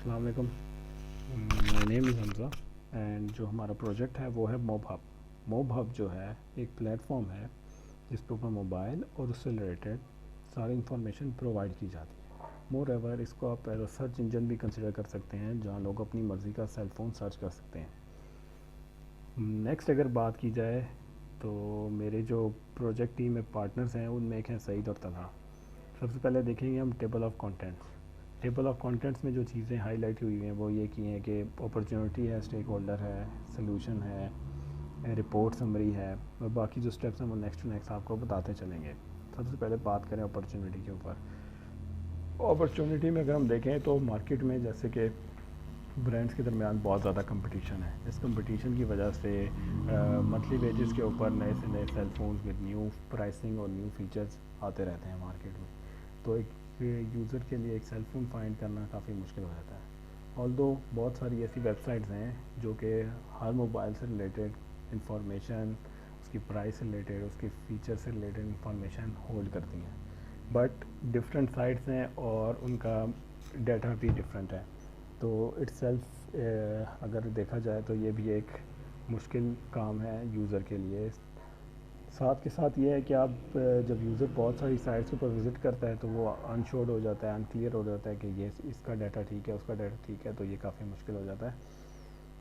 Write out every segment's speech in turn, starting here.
अस्सलाम वालेकुम। My name is Hamza and जो हमारा प्रोजेक्ट है वो है मोब हब। मोब हब जो है एक प्लेटफॉर्म है जिस पे ऊपर मोबाइल और उससे रिलेटेड सारी इंफॉर्मेशन प्रोवाइड की जाती है। मोर एवर इसको आप एज अ सर्च इंजन भी कंसिडर कर सकते हैं जहाँ लोग अपनी मर्ज़ी का सेल फ़ोन सर्च कर सकते हैं। नेक्स्ट अगर बात की जाए तो मेरे जो प्रोजेक्ट टीम में पार्टनर्स हैं उनमें एक हैं सईद और तलहा। सबसे पहले देखेंगे हम table of contents. Table of contents में जो चीज़ें हाईलाइट हुई हैं वो ये की हैं कि अपॉर्चुनिटी है, स्टेक होल्डर है, सोल्यूशन है, रिपोर्ट समरी है और बाकी जो स्टेप्स हैं वो नेक्स्ट टू नेक्स्ट आपको बताते चलेंगे। सबसे पहले बात करें अपॉर्चुनिटी के ऊपर। अपॉर्चुनिटी में अगर हम देखें तो मार्केट में जैसे कि ब्रांड्स के दरमियान बहुत ज़्यादा कंपटीशन है। इस कंपटीशन की वजह से मंथली बेसिस के ऊपर नए से नए sale phones with new pricing और न्यू फीचर्स आते रहते हैं मार्केट में। तो एक यूज़र के लिए एक सेल फ़ोन फाइंड करना काफ़ी मुश्किल हो जाता है। ऑल्दो बहुत सारी ऐसी वेबसाइट्स हैं जो कि हर मोबाइल से रिलेटेड इंफॉर्मेशन, उसकी प्राइस से रिलेटेड, उसके फ़ीचर से रिलेटेड इंफॉर्मेशन होल्ड करती हैं, बट डिफरेंट साइट्स हैं और उनका डाटा भी डिफरेंट है। तो इट्सेल्फ अगर देखा जाए तो ये भी एक मुश्किल काम है यूज़र के लिए। साथ के साथ ये है कि आप जब यूज़र बहुत सारी साइट्स के ऊपर विज़िट करता है तो वो अनश्योर्ड हो जाता है, अनक्लियर हो जाता है कि ये इसका डाटा ठीक है, उसका डाटा ठीक है, तो ये काफ़ी मुश्किल हो जाता है।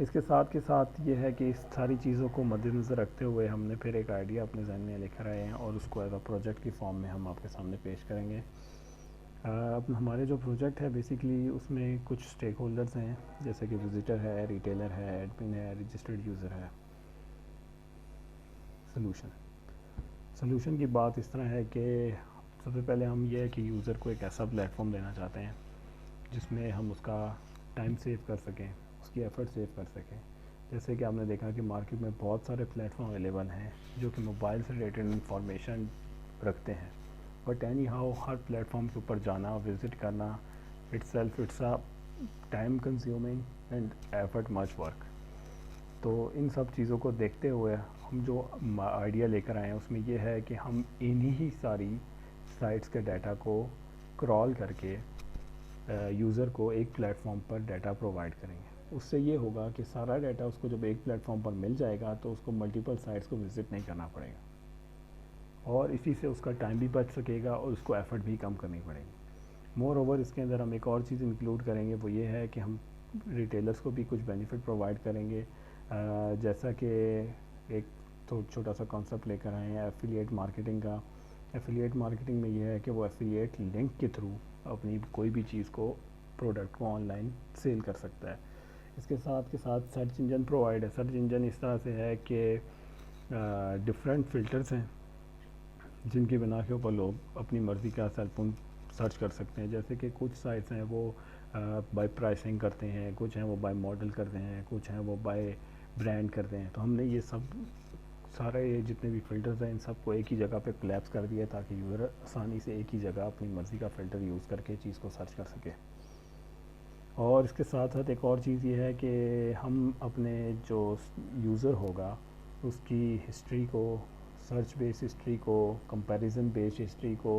इसके साथ ये है कि इस सारी चीज़ों को मद्देनज़र रखते हुए हमने फिर एक आइडिया अपने जहन में लेकर आए हैं और उसको एज अ प्रोजेक्ट की फॉर्म में हम आपके सामने पेश करेंगे। अब हमारे जो प्रोजेक्ट है बेसिकली उसमें कुछ स्टेक होल्डर्स हैं जैसे कि विज़िटर है, रिटेलर है, एडमिन है, रजिस्टर्ड यूज़र है, सोल्यूशन की बात इस तरह है कि सबसे पहले हम ये है कि यूज़र को एक ऐसा प्लेटफॉर्म देना चाहते हैं जिसमें हम उसका टाइम सेव कर सकें, उसकी एफ़र्ट सेव कर सकें। जैसे कि आपने देखा कि मार्केट में बहुत सारे प्लेटफॉर्म अवेलेबल हैं जो कि मोबाइल से रिलेटेड इंफॉर्मेशन रखते हैं, but any how her platform के ऊपर जाना, विज़िट करना, it's a time consuming and effort much work. तो इन सब चीज़ों को देखते हुए हम जो आइडिया लेकर आए हैं उसमें ये है कि हम इन्हीं ही सारी साइट्स के डाटा को क्रॉल करके यूज़र को एक प्लेटफॉर्म पर डाटा प्रोवाइड करेंगे। उससे ये होगा कि सारा डाटा उसको जब एक प्लेटफॉर्म पर मिल जाएगा तो उसको मल्टीपल साइट्स को विज़िट नहीं करना पड़ेगा और इसी से उसका टाइम भी बच सकेगा और उसको एफ़र्ट भी कम करनी पड़ेगी। मोर ओवर इसके अंदर हम एक और चीज़ इंक्लूड करेंगे, वो ये है कि हम रिटेलर्स को भी कुछ बेनिफिट प्रोवाइड करेंगे। जैसा कि एक तो छोटा सा कॉन्सेप्ट लेकर आए हैं एफिलिएट मार्केटिंग का। एफिलिएट मार्केटिंग में यह है कि वो एफिलिएट लिंक के थ्रू अपनी कोई भी चीज़ को, प्रोडक्ट को ऑनलाइन सेल कर सकता है। इसके साथ के साथ सर्च इंजन प्रोवाइड है। सर्च इंजन इस तरह से है कि डिफरेंट फ़िल्टर्स हैं जिनकी बना के ऊपर लोग अपनी मर्ज़ी का सेल फ़ोन सर्च कर सकते हैं। जैसे कि कुछ साइट्स हैं वो बाय प्राइसिंग करते हैं, कुछ हैं वो बाय मॉडल करते हैं, कुछ हैं वो बाय ब्रांड करते हैं। तो हमने ये सब सारे ये जितने भी फ़िल्टर्स हैं इन सबको एक ही जगह पे कोलैप्स कर दिया ताकि यूज़र आसानी से एक ही जगह अपनी मर्ज़ी का फ़िल्टर यूज़ करके चीज़ को सर्च कर सके। और इसके साथ साथ एक और चीज़ ये है कि हम अपने जो यूज़र होगा उसकी हिस्ट्री को, सर्च बेस्ड हिस्ट्री को, कंपैरिजन बेस्ड हिस्ट्री को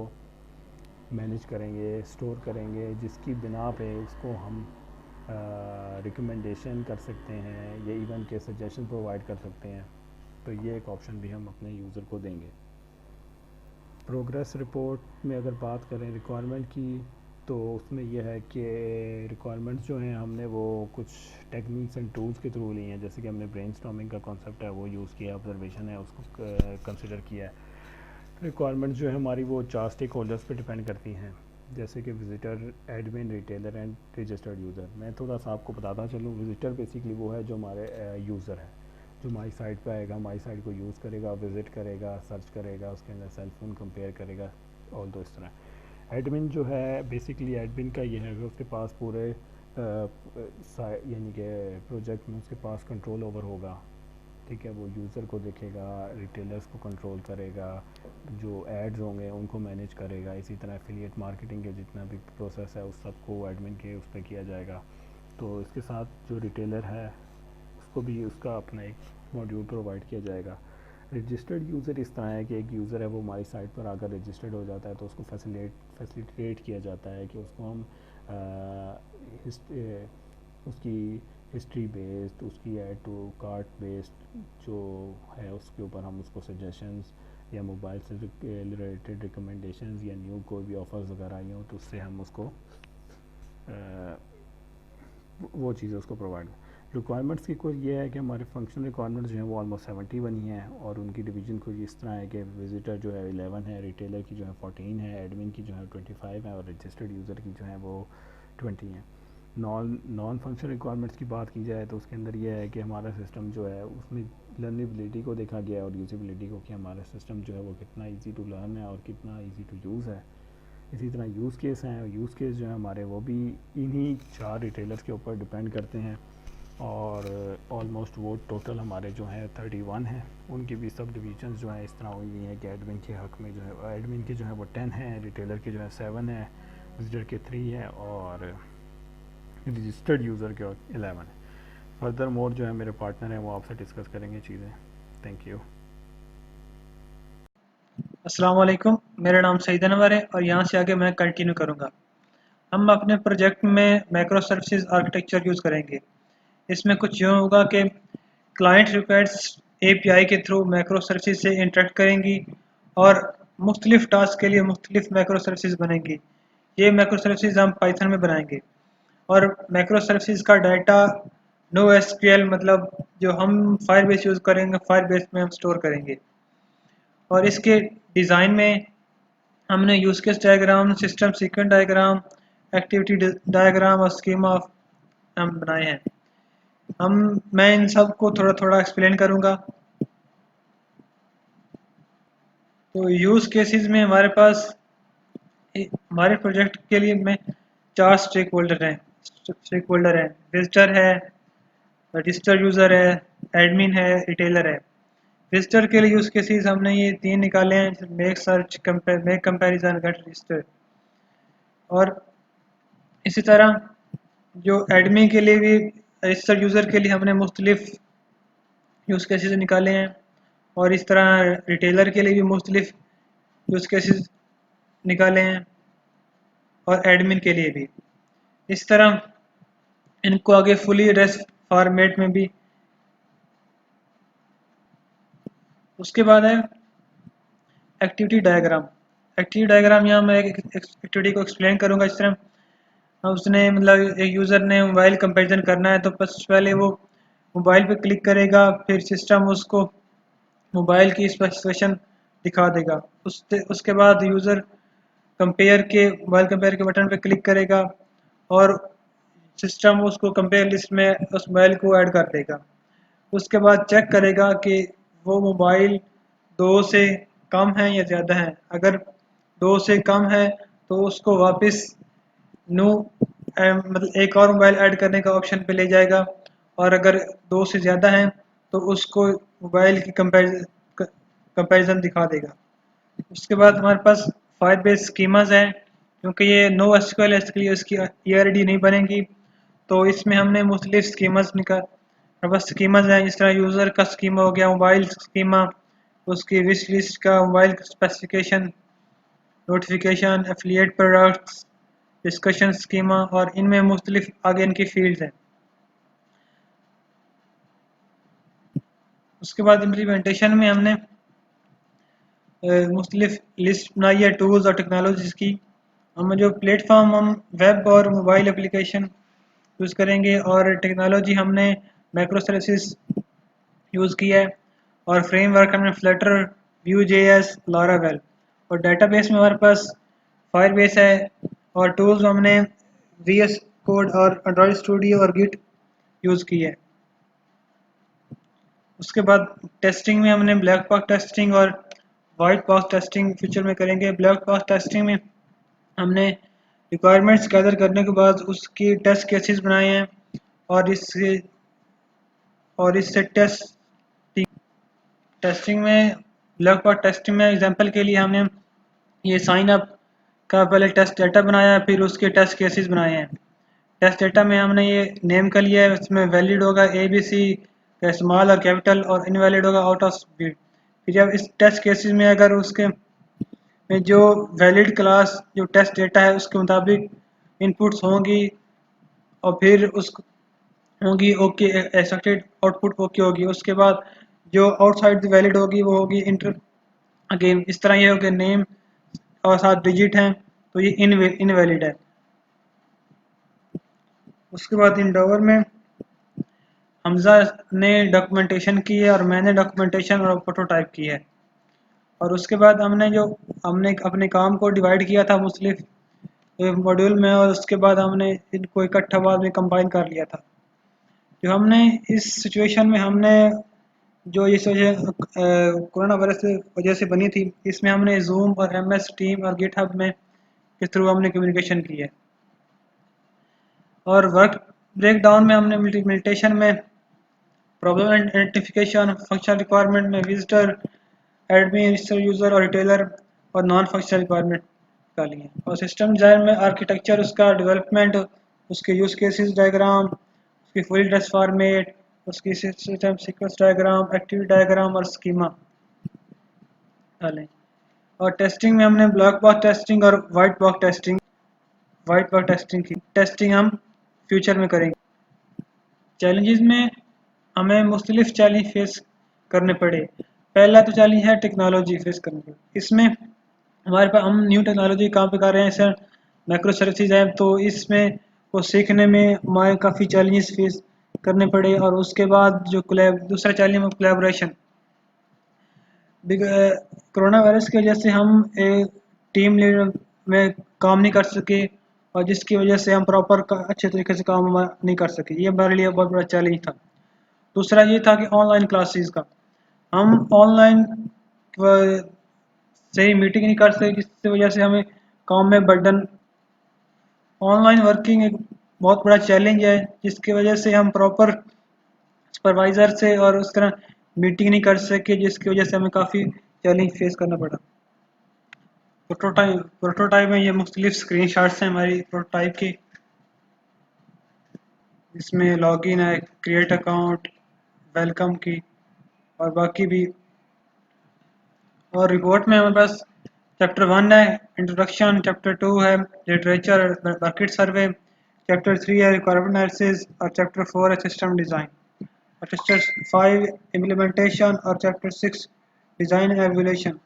मैनेज करेंगे, स्टोर करेंगे, जिसकी बिना पे उसको हम रिकमेंडेशन कर सकते हैं या इवन के सजेशन प्रोवाइड कर सकते हैं। तो ये एक ऑप्शन भी हम अपने यूज़र को देंगे। प्रोग्रेस रिपोर्ट में अगर बात करें रिक्वायरमेंट की तो उसमें यह है कि रिक्वायरमेंट्स जो हैं हमने वो कुछ टेक्निक्स एंड टूल्स के थ्रू ली हैं। जैसे कि हमने ब्रेनस्टॉर्मिंग का कॉन्सेप्ट है वो यूज़ किया, ऑब्जर्वेशन है उसको कंसिडर किया है। रिक्वायरमेंट्स जो है हमारी वो 4 स्टेक होल्डर्स पे डिपेंड करती हैं, जैसे कि visitor, admin, retailer and registered user. मैं थोड़ा सा आपको बताता चलूँ। विज़िटर बेसिकली वो है जो हमारे यूज़र है, जो हमारी साइट पे आएगा, हमारी साइट को यूज़ करेगा, विज़िट करेगा, सर्च करेगा, उसके अंदर सेल फ़ोन कंपेयर करेगा और दो इस तरह। एडमिन जो है बेसिकली एडमिन का ये है कि उसके पास पूरे यानी कि प्रोजेक्ट में उसके पास कंट्रोल ओवर होगा, ठीक है। वो यूज़र को देखेगा, रिटेलर्स को कंट्रोल करेगा, जो एड्स होंगे उनको मैनेज करेगा। इसी तरह एफिलिएट मार्केटिंग के जितना भी प्रोसेस है उस सबको एडमिन के उस पर किया जाएगा। तो इसके साथ जो रिटेलर है उसको भी उसका अपना एक मॉड्यूल प्रोवाइड किया जाएगा। रजिस्टर्ड यूज़र इस तरह है कि एक यूज़र है वो हमारी साइट पर आकर रजिस्टर्ड हो जाता है तो उसको फैसिलिटेट किया जाता है कि उसको हम उसकी हिस्ट्री बेस्ड, उसकी ऐड टू कार्ट बेस्ड जो है उसके ऊपर हम उसको सजेशंस या मोबाइल से रिलेटेड रिकमेंडेशंस या न्यू कोई भी ऑफर्स वगैरह आई हों तो उससे हम उसको वो चीज़ें उसको प्रोवाइड। रिक्वायरमेंट्स की कोई ये है कि हमारे फंक्शनल रिक्वायरमेंट्स जो हैं वो ऑलमोस्ट 70 बनी हैं और उनकी डिवीजन कुछ इस तरह है कि विजिटर जो है 11 है, रिटेलर की जो है 14 है, एडमिन की जो है 25 है और रजिस्टर्ड यूज़र की जो है वो 20 है। नॉन फंक्शनल रिक्वायरमेंट्स की बात की जाए तो उसके अंदर ये है कि हमारा सिस्टम जो है उसमें लर्नेबिलिटी को देखा गया और यूजेबिलिटी को, कि हमारा सिस्टम जो है वो कितना ईजी टू लर्न है और कितना ईजी टू यूज़ है। इसी तरह यूज़ केस हैं, यूज़ केस जो है हमारे वो भी इन्हीं 4 रिटेलर्स के ऊपर डिपेंड करते हैं और ऑलमोस्ट वो टोटल हमारे जो हैं 31 हैं। उनकी भी सब डिवीजन्स जो हैं इस तरह हुई हैं कि एडमिन के हक़ में जो है एडमिन के जो है वो 10 हैं, रिटेलर के जो है 7 है, विजिटर के 3 है और रजिस्टर्ड यूज़र के 11 है। फर्दर मोर जो है मेरे पार्टनर हैं वो आपसे डिस्कस करेंगे चीज़ें। Thank you. अस्सलाम वालेकुम, मेरा नाम सईद अनवर है और यहाँ से आगे मैं कंटिन्यू करूँगा। हम अपने प्रोजेक्ट में माइक्रो सर्विसेज आर्किटेक्चर यूज़ करेंगे। इसमें कुछ यूँ होगा कि क्लाइंट रिक्वेस्ट एपीआई के थ्रू माइक्रो सर्विसेज से इंटरेक्ट करेंगी और मुख्तलिफ टास्क के लिए मुख्तलिफ माइक्रो सर्विसेज बनेंगी। ये माइक्रो सर्विसेज हम पाइथन में बनाएंगे और माइक्रो सर्विसेज का डाटा नो एसक्यूएल मतलब जो हम फायरबेस यूज़ करेंगे फायरबेस में हम स्टोर करेंगे। और इसके डिज़ाइन में हमने use case diagram, system sequence diagram, activity diagram और स्कीमा हम बनाए हैं। मैं इन सब को थोड़ा थोड़ा एक्सप्लेन करूँगा। तो यूज़ केसेस में हमारे पास हमारे प्रोजेक्ट के लिए में 4 स्टेक होल्डर हैं। विजिटर है, रजिस्टर यूज़र है, एडमिन है, रिटेलर है। विजिटर के लिए यूज़ केसेस हमने ये 3 निकाले हैं, make search, make comparison, get register. और इसी तरह जो एडमिन के लिए भी रजिस्टर यूज़र के लिए हमने मुख्तलिफ यूज़ केसेस निकाले हैं और इस तरह रिटेलर के लिए भी मुख्तलिफ यूज़ केसेस निकाले हैं और एडमिन के लिए भी। इस तरह इनको आगे फुली रेस्ट फॉर्मेट में भी। उसके बाद है एक्टिविटी डायग्राम। एक्टिविटी डायग्राम यहाँ मैं एक एक्टिविटी को एक्सप्लेन करूँगा। इस तरह उसने मतलब एक यूज़र ने मोबाइल कंपैरिजन करना है तो पहले वो मोबाइल पे क्लिक करेगा, फिर सिस्टम उसको मोबाइल की स्पेसिफिकेशन दिखा देगा। उसके बाद यूज़र मोबाइल कंपेयर के बटन पे क्लिक करेगा और सिस्टम उसको कंपेयर लिस्ट में उस मोबाइल को ऐड कर देगा। उसके बाद चेक करेगा कि वो मोबाइल 2 से कम है या ज़्यादा है। अगर 2 से कम है तो उसको वापस न्यू मतलब एक और मोबाइल ऐड करने का ऑप्शन पे ले जाएगा और अगर 2 से ज़्यादा है तो उसको मोबाइल की कंपैरिजन दिखा देगा। उसके बाद हमारे पास फायरबेस स्कीमाज हैं। क्योंकि ये नो एसक्यूएल है इसलिए इसकी ईआरडी नहीं बनेगी, तो इसमें हमने मुख्तलिफ स्कीमाज बस स्कीमाज हैं। इस तरह यूज़र का स्कीमा हो गया, मोबाइल स्कीमा, उसकी विश लिस्ट का mobile specification, notification, affiliate products, discussion schema और इनमें मुख्तलिफ आगे इनकी फील्ड्स हैं। उसके बाद इम्प्लीमेंटेशन में हमने मुख्तलिफ लिस्ट बनाई है टूल्स और टेक्नोलॉजीज़ की। हम जो प्लेटफॉर्म हम वेब और मोबाइल एप्लीकेशन यूज़ करेंगे और टेक्नोलॉजी हमने माइक्रो सर्विसेज यूज़ किया है और फ्रेमवर्क हमने फ्लटर, Vue.js, Laravel और डेटाबेस में हमारे पास फायरबेस है और टूल्स हमने VS कोड और एंड्रॉयड स्टूडियो और गिट यूज़ की है। उसके बाद टेस्टिंग में हमने ब्लैक बॉक्स टेस्टिंग और वाइट बॉक्स टेस्टिंग फ्यूचर में करेंगे। ब्लैक बॉक्स टेस्टिंग में हमने रिक्वायरमेंट्स गैदर करने के बाद उसकी टेस्ट केसेस बनाए हैं और इससे टेस्टिंग में ब्लैक बॉक्स टेस्टिंग में एग्जांपल के लिए हमने ये साइन अप का पहले टेस्ट डाटा बनाया, फिर उसके टेस्ट केसेस बनाए हैं। टेस्ट डाटा में हमने ये नेम कर लिया है, उसमें वैलिड होगा ABC का स्मॉल और कैपिटल और इनवैलिड होगा आउट ऑफ स्पीड। फिर जब इस टेस्ट केसेस में अगर उसके में जो वैलिड क्लास जो टेस्ट डेटा है उसके मुताबिक इनपुट्स होंगी और फिर उस होगी ओके, एक्सेप्टेड आउटपुट ओके होगी। उसके बाद जो आउटसाइड वैलिड होगी वो होगी इंटर अगेन। इस तरह ये हो गया नेम और 7 डिजिट हैं तो ये इनवैलिड है। उसके बाद इंडोवर में हमजा ने डॉक्यूमेंटेशन की है और मैंने डॉक्यूमेंटेशन और प्रोटोटाइप की है। और उसके बाद हमने अपने काम को डिवाइड किया था मुख्तलिफ मॉड्यूल में, और उसके बाद हमने इनको इकट्ठा बाद में कंबाइन कर लिया था। जो हमने इस सिचुएशन में हमने जो ये कोरोना वायरस की वजह से बनी थी, इसमें हमने जूम और एमएस टीम और गिटहब में के थ्रू हमने कम्युनिकेशन की है। और वर्क ब्रेकडाउन में हमने मिल्टेशन में प्रॉब्लम आइडेंटिफिकेशन, फंक्शनल रिक्वायरमेंट में विजिटर, एडमिन, यूज़र और रिटेलर और नॉन फंक्शनल रिक्वायरमेंट निकाली है। और सिस्टम डिज़ाइन में आर्किटेक्चर, उसका डेवलपमेंट, उसके यूज़ केसेस डायग्राम, उसकी फुल ड्रेस फॉर्मेट, उसकी system sequence diagram, activity diagram और स्कीमा डालें। और टेस्टिंग में हमने ब्लैक बॉक्स टेस्टिंग और वाइट बॉक्स टेस्टिंग की। टेस्टिंग हम फ्यूचर में करेंगे। चैलेंजेस में हमें मुख्तलिफ चैलेंज फेस करने पड़े। पहला तो चैलेंज है टेक्नोलॉजी फेस करने पड़े। इसमें हमारे पास हम न्यू टेक्नोलॉजी काम पे कर रहे हैं सर, माइक्रो सर्विसेज है, तो इसमें को सीखने में हमारे काफ़ी चैलेंजेस फेस करने पड़े। और उसके बाद जो दूसरा चैलेंज है कोलैबोरेशन। कोरोना वायरस की वजह से हम एक टीम लीडर में काम नहीं कर सके, और जिसकी वजह से हम प्रॉपर अच्छे तरीके से काम नहीं कर सके। ये हमारे लिए बहुत बड़ा चैलेंज था। दूसरा ये था कि ऑनलाइन क्लासेस का हम ऑनलाइन से ही मीटिंग नहीं कर सके, जिसकी वजह से हमें काम में बर्डन। ऑनलाइन वर्किंग एक बहुत बड़ा चैलेंज है, जिसकी वजह से हम प्रॉपर सुपरवाइज़र से और उस तरह मीटिंग नहीं कर सके, जिसकी वजह से हमें काफ़ी चैलेंज फेस करना पड़ा। प्रोटोटाइप में ये मुख्तलिफ स्क्रीनशॉट्स हैं हमारी प्रोटोटाइप की, इसमें लॉगिन है, क्रिएट अकाउंट, वेलकम की और बाकी भी। और रिपोर्ट में हमारे पास चैप्टर 1 है इंट्रोडक्शन, चैप्टर 2 है लिटरेचर मार्केट सर्वे, चैप्टर 3 है रिक्वायरमेंट एनालिसिस और चैप्टर 4 है सिस्टम डिज़ाइन, और चैप्टर 5 इम्प्लीमेंटेशन और चैप्टर 6 डिज़ाइन एंड एवेल्यूशन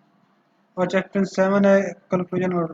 और चैप्टर 7 है कंक्लूजन और